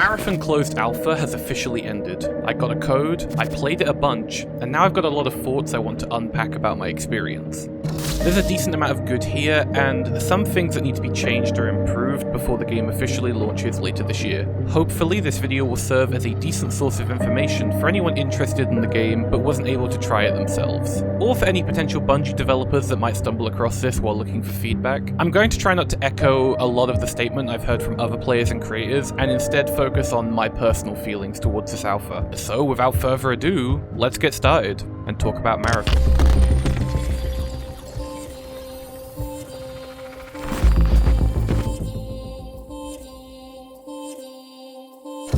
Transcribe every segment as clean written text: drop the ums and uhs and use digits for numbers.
Marathon Closed Alpha has officially ended. I got a code, I played it a bunch, and now I've got a lot of thoughts I want to unpack about my experience. There's a decent amount of good here, and some things that need to be changed or improved before the game officially launches later this year. Hopefully this video will serve as a decent source of information for anyone interested in the game but wasn't able to try it themselves, or for any potential Bungie developers that might stumble across this while looking for feedback. I'm going to try not to echo a lot of the statement I've heard from other players and creators, and instead focus on my personal feelings towards this alpha. So without further ado, let's get started and talk about Marathon.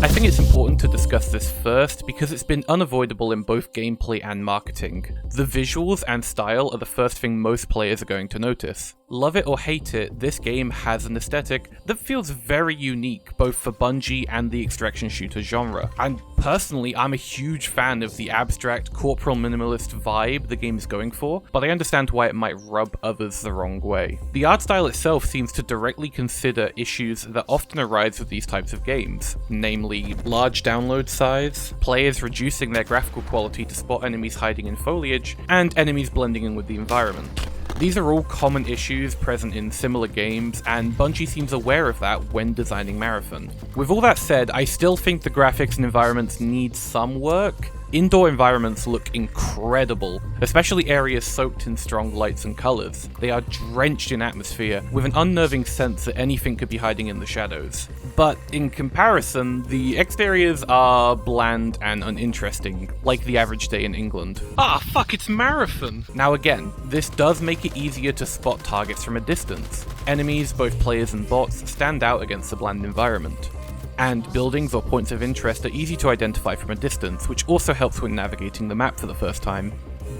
I think it's important to discuss this first because it's been unavoidable in both gameplay and marketing. The visuals and style are the first thing most players are going to notice. Love it or hate it, this game has an aesthetic that feels very unique both for Bungie and the extraction shooter genre. And personally, I'm a huge fan of the abstract, corporal minimalist vibe the game is going for, but I understand why it might rub others the wrong way. The art style itself seems to directly consider issues that often arise with these types of games, namely large download size, players reducing their graphical quality to spot enemies hiding in foliage, and enemies blending in with the environment. These are all common issues present in similar games, and Bungie seems aware of that when designing Marathon. With all that said, I still think the graphics and environments need some work. Indoor environments look incredible, especially areas soaked in strong lights and colours. They are drenched in atmosphere, with an unnerving sense that anything could be hiding in the shadows. But in comparison, the exteriors are bland and uninteresting, like the average day in England. Ah, fuck, it's Marathon! Now again, this does make it easier to spot targets from a distance. Enemies, both players and bots, stand out against the bland environment. And buildings or points of interest are easy to identify from a distance, which also helps when navigating the map for the first time.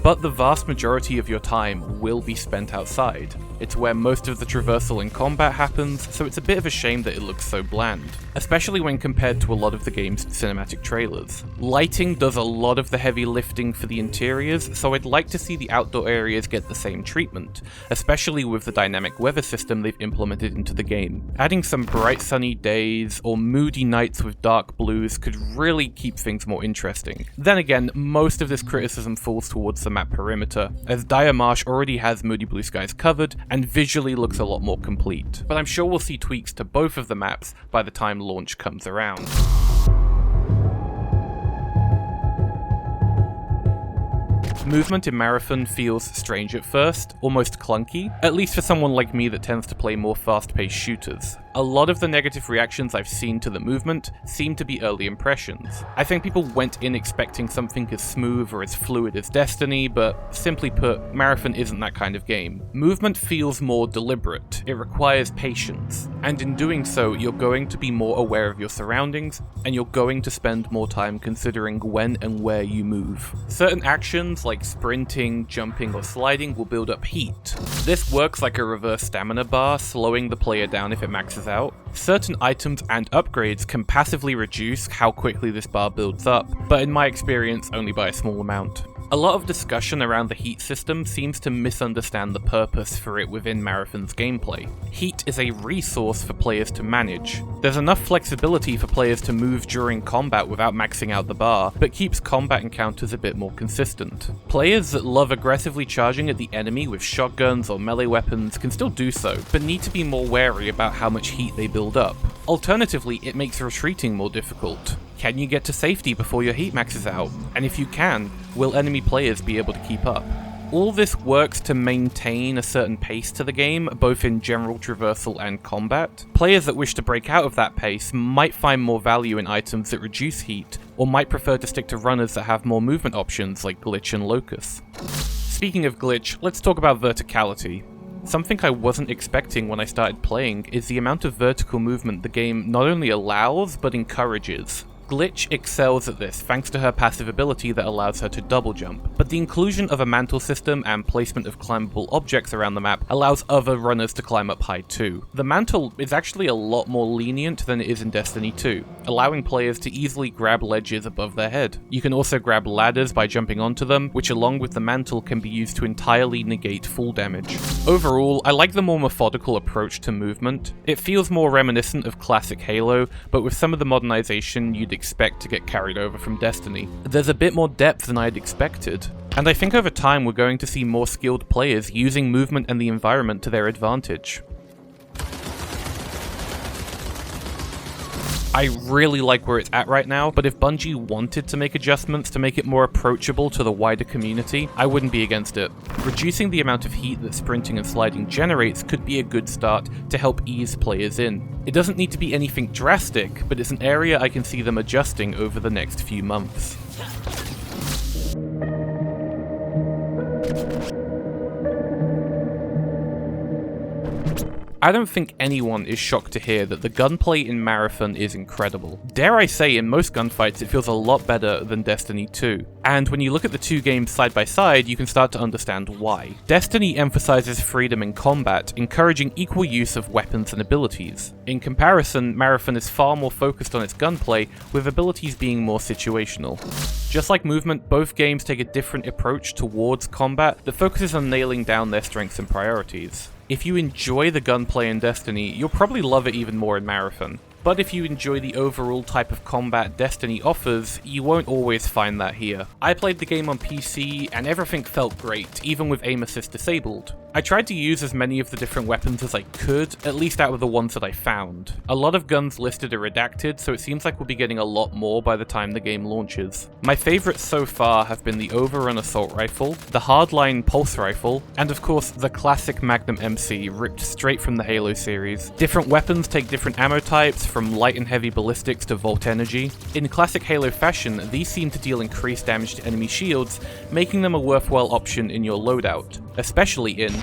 But the vast majority of your time will be spent outside. It's where most of the traversal and combat happens, so it's a bit of a shame that it looks so bland, especially when compared to a lot of the game's cinematic trailers. Lighting does a lot of the heavy lifting for the interiors, so I'd like to see the outdoor areas get the same treatment, especially with the dynamic weather system they've implemented into the game. Adding some bright sunny days or moody nights with dark blues could really keep things more interesting. Then again, most of this criticism falls towards the map perimeter, as Dire Marsh already has moody blue skies covered and visually looks a lot more complete. But I'm sure we'll see tweaks to both of the maps by the time launch comes around. Movement in Marathon feels strange at first, almost clunky, at least for someone like me that tends to play more fast-paced shooters. A lot of the negative reactions I've seen to the movement seem to be early impressions. I think people went in expecting something as smooth or as fluid as Destiny, but simply put, Marathon isn't that kind of game. Movement feels more deliberate, it requires patience, and in doing so, you're going to be more aware of your surroundings, and you're going to spend more time considering when and where you move. Certain actions like sprinting, jumping, or sliding will build up heat. This works like a reverse stamina bar, slowing the player down if it maxes out. Certain items and upgrades can passively reduce how quickly this bar builds up, but in my experience only by a small amount. A lot of discussion around the heat system seems to misunderstand the purpose for it within Marathon's gameplay. Heat is a resource for players to manage. There's enough flexibility for players to move during combat without maxing out the bar, but keeps combat encounters a bit more consistent. Players that love aggressively charging at the enemy with shotguns or melee weapons can still do so, but need to be more wary about how much heat they build up. Alternatively, it makes retreating more difficult. Can you get to safety before your heat maxes out? And if you can, will enemy players be able to keep up? All this works to maintain a certain pace to the game, both in general traversal and combat. Players that wish to break out of that pace might find more value in items that reduce heat, or might prefer to stick to runners that have more movement options like Glitch and Locus. Speaking of Glitch, let's talk about verticality. Something I wasn't expecting when I started playing is the amount of vertical movement the game not only allows, but encourages. Glitch excels at this thanks to her passive ability that allows her to double jump, but the inclusion of a mantle system and placement of climbable objects around the map allows other runners to climb up high too. The mantle is actually a lot more lenient than it is in Destiny 2. allowing players to easily grab ledges above their head. You can also grab ladders by jumping onto them, which along with the mantle can be used to entirely negate fall damage. Overall, I like the more methodical approach to movement. It feels more reminiscent of classic Halo, but with some of the modernization you'd expect to get carried over from Destiny. There's a bit more depth than I'd expected. And I think over time we're going to see more skilled players using movement and the environment to their advantage. I really like where it's at right now, but if Bungie wanted to make adjustments to make it more approachable to the wider community, I wouldn't be against it. Reducing the amount of heat that sprinting and sliding generates could be a good start to help ease players in. It doesn't need to be anything drastic, but it's an area I can see them adjusting over the next few months. I don't think anyone is shocked to hear that the gunplay in Marathon is incredible. Dare I say, in most gunfights it feels a lot better than Destiny 2. And when you look at the two games side by side, you can start to understand why. Destiny emphasizes freedom in combat, encouraging equal use of weapons and abilities. In comparison, Marathon is far more focused on its gunplay, with abilities being more situational. Just like movement, both games take a different approach towards combat that focuses on nailing down their strengths and priorities. If you enjoy the gunplay in Destiny, you'll probably love it even more in Marathon. But if you enjoy the overall type of combat Destiny offers, you won't always find that here. I played the game on PC and everything felt great, even with aim assist disabled. I tried to use as many of the different weapons as I could, at least out of the ones that I found. A lot of guns listed are redacted, so it seems like we'll be getting a lot more by the time the game launches. My favourites so far have been the Overrun Assault Rifle, the Hardline Pulse Rifle, and of course the classic Magnum MC ripped straight from the Halo series. Different weapons take different ammo types, from light and heavy ballistics to volt energy. In classic Halo fashion, these seem to deal increased damage to enemy shields, making them a worthwhile option in your loadout, especially in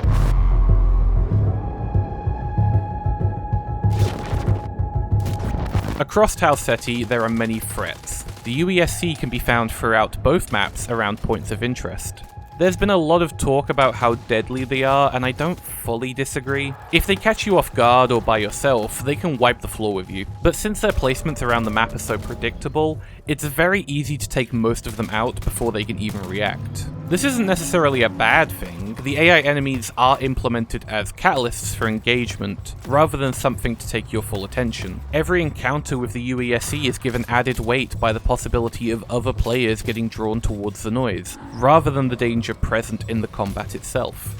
Across Tau Ceti, there are many threats. The UESC can be found throughout both maps around points of interest. There's been a lot of talk about how deadly they are, and I don't fully disagree. If they catch you off guard or by yourself, they can wipe the floor with you. But since their placements around the map are so predictable, it's very easy to take most of them out before they can even react. This isn't necessarily a bad thing. The AI enemies are implemented as catalysts for engagement, rather than something to take your full attention. Every encounter with the UESC is given added weight by the possibility of other players getting drawn towards the noise, rather than the danger present in the combat itself.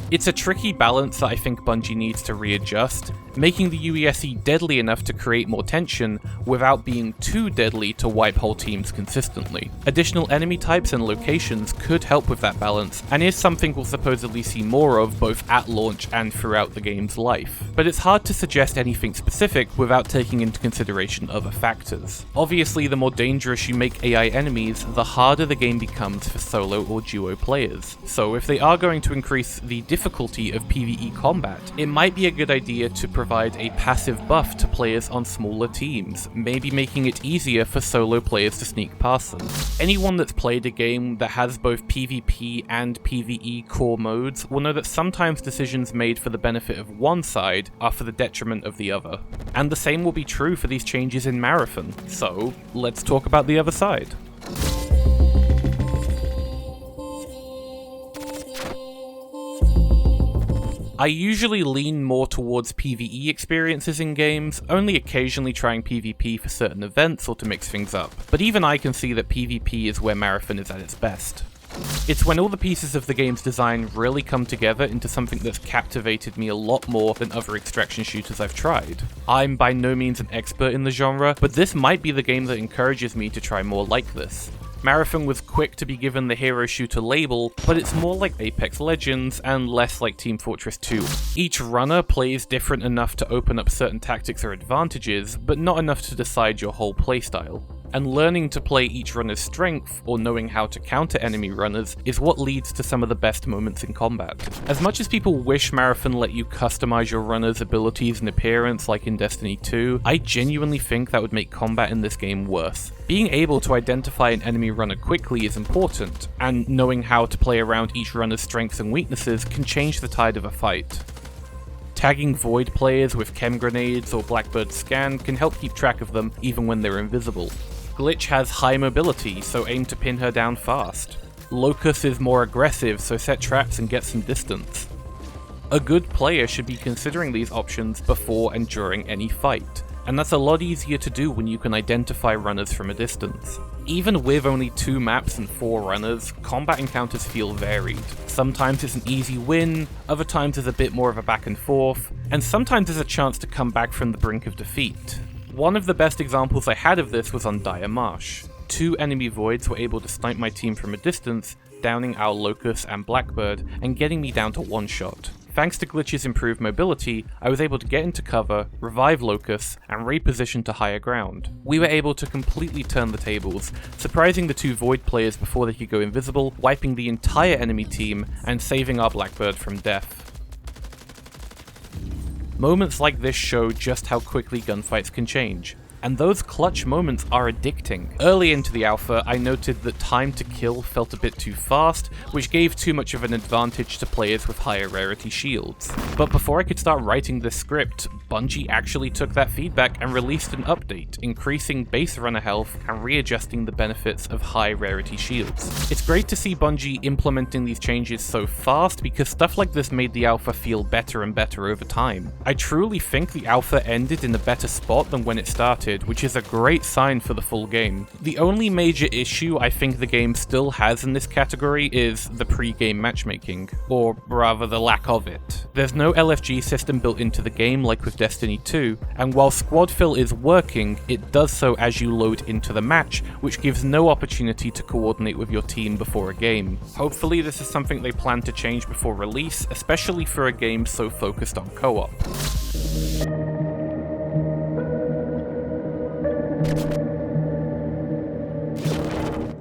It's a tricky balance that I think Bungie needs to readjust, making the UESC deadly enough to create more tension without being too deadly to wipe whole teams consistently. Additional enemy types and locations could help with that balance, and is something we'll supposedly see more of both at launch and throughout the game's life. But it's hard to suggest anything specific without taking into consideration other factors. Obviously, the more dangerous you make AI enemies, the harder the game becomes for solo or duo players. So if they are going to increase the difficulty of PvE combat, it might be a good idea to provide a passive buff to players on smaller teams, maybe making it easier for solo players to sneak past them. Anyone that's played a game that has both PvP and PvE core modes will know that sometimes decisions made for the benefit of one side are for the detriment of the other. And the same will be true for these changes in Marathon. So, let's talk about the other side. I usually lean more towards PvE experiences in games, only occasionally trying PvP for certain events or to mix things up, but even I can see that PvP is where Marathon is at its best. It's when all the pieces of the game's design really come together into something that's captivated me a lot more than other extraction shooters I've tried. I'm by no means an expert in the genre, but this might be the game that encourages me to try more like this. Marathon was quick to be given the hero shooter label, but it's more like Apex Legends and less like Team Fortress 2. Each runner plays different enough to open up certain tactics or advantages, but not enough to decide your whole playstyle. And learning to play each runner's strength, or knowing how to counter enemy runners, is what leads to some of the best moments in combat. As much as people wish Marathon let you customize your runner's abilities and appearance like in Destiny 2, I genuinely think that would make combat in this game worse. Being able to identify an enemy runner quickly is important, and knowing how to play around each runner's strengths and weaknesses can change the tide of a fight. Tagging Void players with chem grenades or Blackbird scan can help keep track of them even when they're invisible. Glitch has high mobility, so aim to pin her down fast. Locust is more aggressive, so set traps and get some distance. A good player should be considering these options before and during any fight, and that's a lot easier to do when you can identify runners from a distance. Even with only 2 maps and 4 runners, combat encounters feel varied. Sometimes it's an easy win, other times there's a bit more of a back and forth, and sometimes there's a chance to come back from the brink of defeat. One of the best examples I had of this was on Dire Marsh. 2 enemy Voids were able to snipe my team from a distance, downing our Locust and Blackbird and getting me down to 1 shot. Thanks to Glitch's improved mobility, I was able to get into cover, revive Locust, and reposition to higher ground. We were able to completely turn the tables, surprising the 2 Void players before they could go invisible, wiping the entire enemy team, and saving our Blackbird from death. Moments like this show just how quickly gunfights can change, and those clutch moments are addicting. Early into the alpha, I noted that time to kill felt a bit too fast, which gave too much of an advantage to players with higher rarity shields. But before I could start writing this script, Bungie actually took that feedback and released an update, increasing base runner health and readjusting the benefits of high rarity shields. It's great to see Bungie implementing these changes so fast because stuff like this made the alpha feel better and better over time. I truly think the alpha ended in a better spot than when it started, which is a great sign for the full game. The only major issue I think the game still has in this category is the pre-game matchmaking, or rather the lack of it. There's no LFG system built into the game like with Destiny 2, and while squad fill is working, it does so as you load into the match, which gives no opportunity to coordinate with your team before a game. Hopefully this is something they plan to change before release, especially for a game so focused on co-op.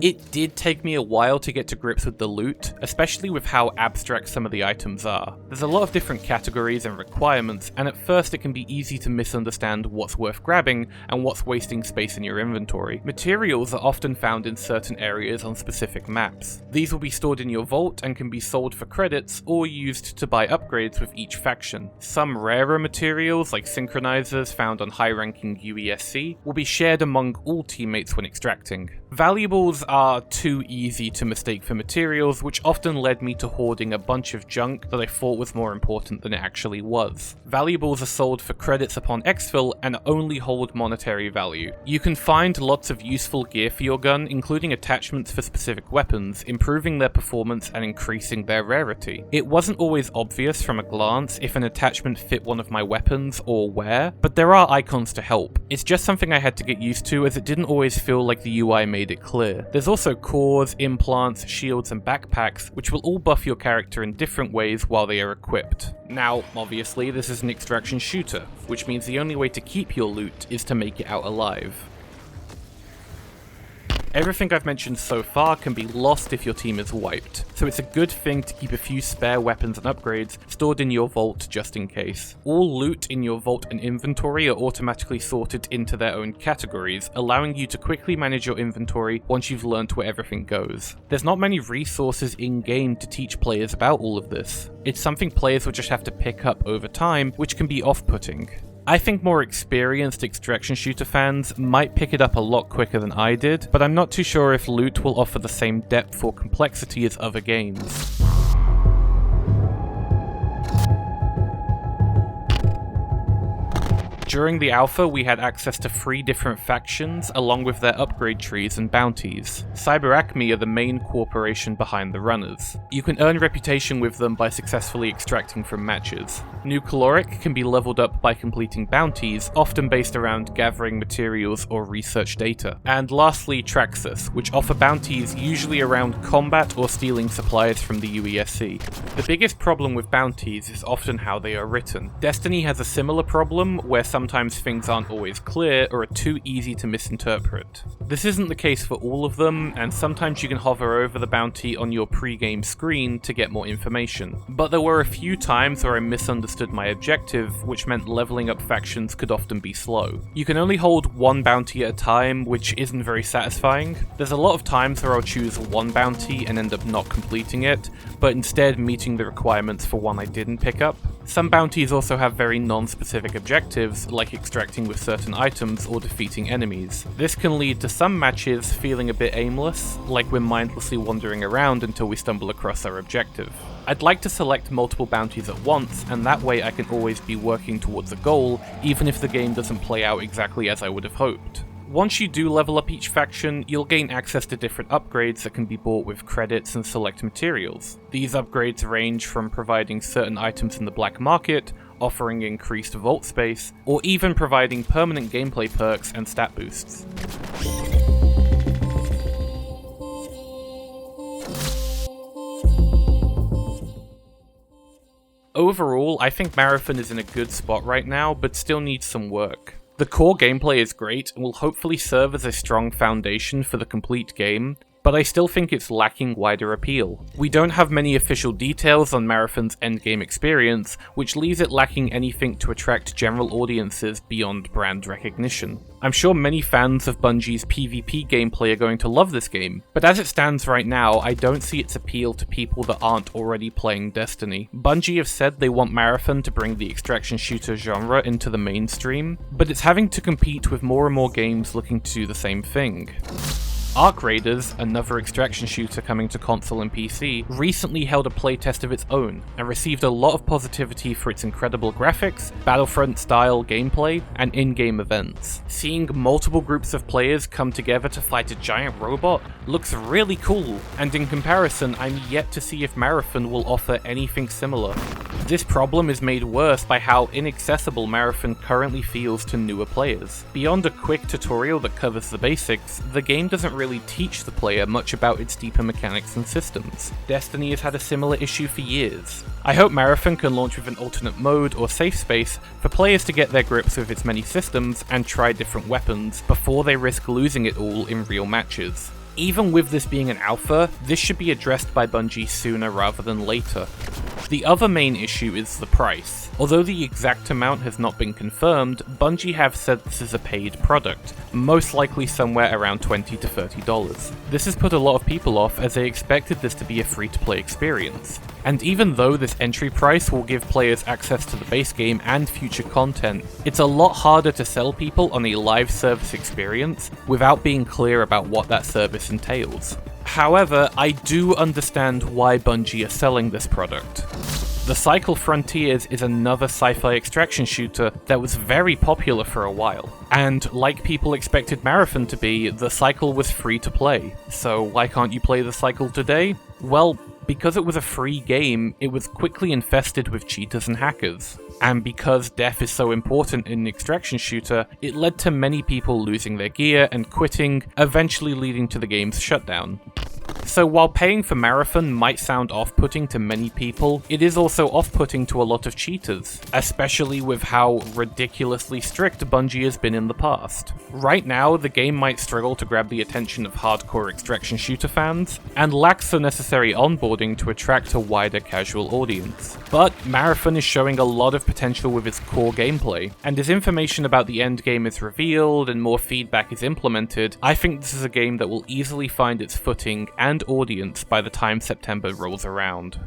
It did take me a while to get to grips with the loot, especially with how abstract some of the items are. There's a lot of different categories and requirements, and at first it can be easy to misunderstand what's worth grabbing and what's wasting space in your inventory. Materials are often found in certain areas on specific maps. These will be stored in your vault and can be sold for credits or used to buy upgrades with each faction. Some rarer materials, like synchronizers found on high-ranking UESC, will be shared among all teammates when extracting. Valuables are too easy to mistake for materials, which often led me to hoarding a bunch of junk that I thought was more important than it actually was. Valuables are sold for credits upon exfil and only hold monetary value. You can find lots of useful gear for your gun, including attachments for specific weapons, improving their performance and increasing their rarity. It wasn't always obvious from a glance if an attachment fit one of my weapons or where, but there are icons to help. It's just something I had to get used to, as it didn't always feel like the UI made it clear. There's also cores, implants, shields and backpacks, which will all buff your character in different ways while they are equipped. Now, obviously this is an extraction shooter, which means the only way to keep your loot is to make it out alive. Everything I've mentioned so far can be lost if your team is wiped, so it's a good thing to keep a few spare weapons and upgrades stored in your vault just in case. All loot in your vault and inventory are automatically sorted into their own categories, allowing you to quickly manage your inventory once you've learned where everything goes. There's not many resources in-game to teach players about all of this. It's something players will just have to pick up over time, which can be off-putting. I think more experienced extraction shooter fans might pick it up a lot quicker than I did, but I'm not too sure if loot will offer the same depth or complexity as other games. During the alpha, we had access to 3 different factions, along with their upgrade trees and bounties. CyberAcme are the main corporation behind the runners. You can earn reputation with them by successfully extracting from matches. New Caloric can be leveled up by completing bounties, often based around gathering materials or research data. And lastly, Traxxas, which offer bounties usually around combat or stealing supplies from the UESC. The biggest problem with bounties is often how they are written. Destiny has a similar problem, where sometimes things aren't always clear or are too easy to misinterpret. This isn't the case for all of them, and sometimes you can hover over the bounty on your pre-game screen to get more information. But there were a few times where I misunderstood my objective, which meant leveling up factions could often be slow. You can only hold 1 bounty at a time, which isn't very satisfying. There's a lot of times where I'll choose 1 bounty and end up not completing it, but instead meeting the requirements for one I didn't pick up. Some bounties also have very non-specific objectives, like extracting with certain items or defeating enemies. This can lead to some matches feeling a bit aimless, like we're mindlessly wandering around until we stumble across our objective. I'd like to select multiple bounties at once, and that way I can always be working towards a goal, even if the game doesn't play out exactly as I would have hoped. Once you do level up each faction, you'll gain access to different upgrades that can be bought with credits and select materials. These upgrades range from providing certain items in the black market, offering increased vault space, or even providing permanent gameplay perks and stat boosts. Overall, I think Marathon is in a good spot right now, but still needs some work. The core gameplay is great and will hopefully serve as a strong foundation for the complete game, but I still think it's lacking wider appeal. We don't have many official details on Marathon's endgame experience, which leaves it lacking anything to attract general audiences beyond brand recognition. I'm sure many fans of Bungie's PvP gameplay are going to love this game, but as it stands right now, I don't see its appeal to people that aren't already playing Destiny. Bungie have said they want Marathon to bring the extraction shooter genre into the mainstream, but it's having to compete with more and more games looking to do the same thing. Arc Raiders, another extraction shooter coming to console and PC, recently held a playtest of its own, and received a lot of positivity for its incredible graphics, Battlefront-style gameplay, and in-game events. Seeing multiple groups of players come together to fight a giant robot looks really cool, and in comparison, I'm yet to see if Marathon will offer anything similar. This problem is made worse by how inaccessible Marathon currently feels to newer players. Beyond a quick tutorial that covers the basics, the game doesn't really teach the player much about its deeper mechanics and systems. Destiny has had a similar issue for years. I hope Marathon can launch with an alternate mode or safe space for players to get their grips with its many systems and try different weapons before they risk losing it all in real matches. Even with this being an alpha, this should be addressed by Bungie sooner rather than later. The other main issue is the price. Although the exact amount has not been confirmed, Bungie have said this is a paid product, most likely somewhere around $20 to $30. This has put a lot of people off as they expected this to be a free-to-play experience. And even though this entry price will give players access to the base game and future content, it's a lot harder to sell people on a live service experience without being clear about what that service entails. However, I do understand why Bungie are selling this product. The Cycle Frontiers is another sci-fi extraction shooter that was very popular for a while. And like people expected Marathon to be, the Cycle was free to play. So why can't you play the Cycle today? Well, because it was a free game, it was quickly infested with cheaters and hackers. And because death is so important in an extraction shooter, it led to many people losing their gear and quitting, eventually leading to the game's shutdown. So while paying for Marathon might sound off-putting to many people, it is also off-putting to a lot of cheaters, especially with how ridiculously strict Bungie has been in the past. Right now, the game might struggle to grab the attention of hardcore extraction shooter fans, and lacks the necessary onboarding to attract a wider casual audience. But Marathon is showing a lot of potential with its core gameplay, and as information about the endgame is revealed and more feedback is implemented, I think this is a game that will easily find its footing and audience by the time September rolls around.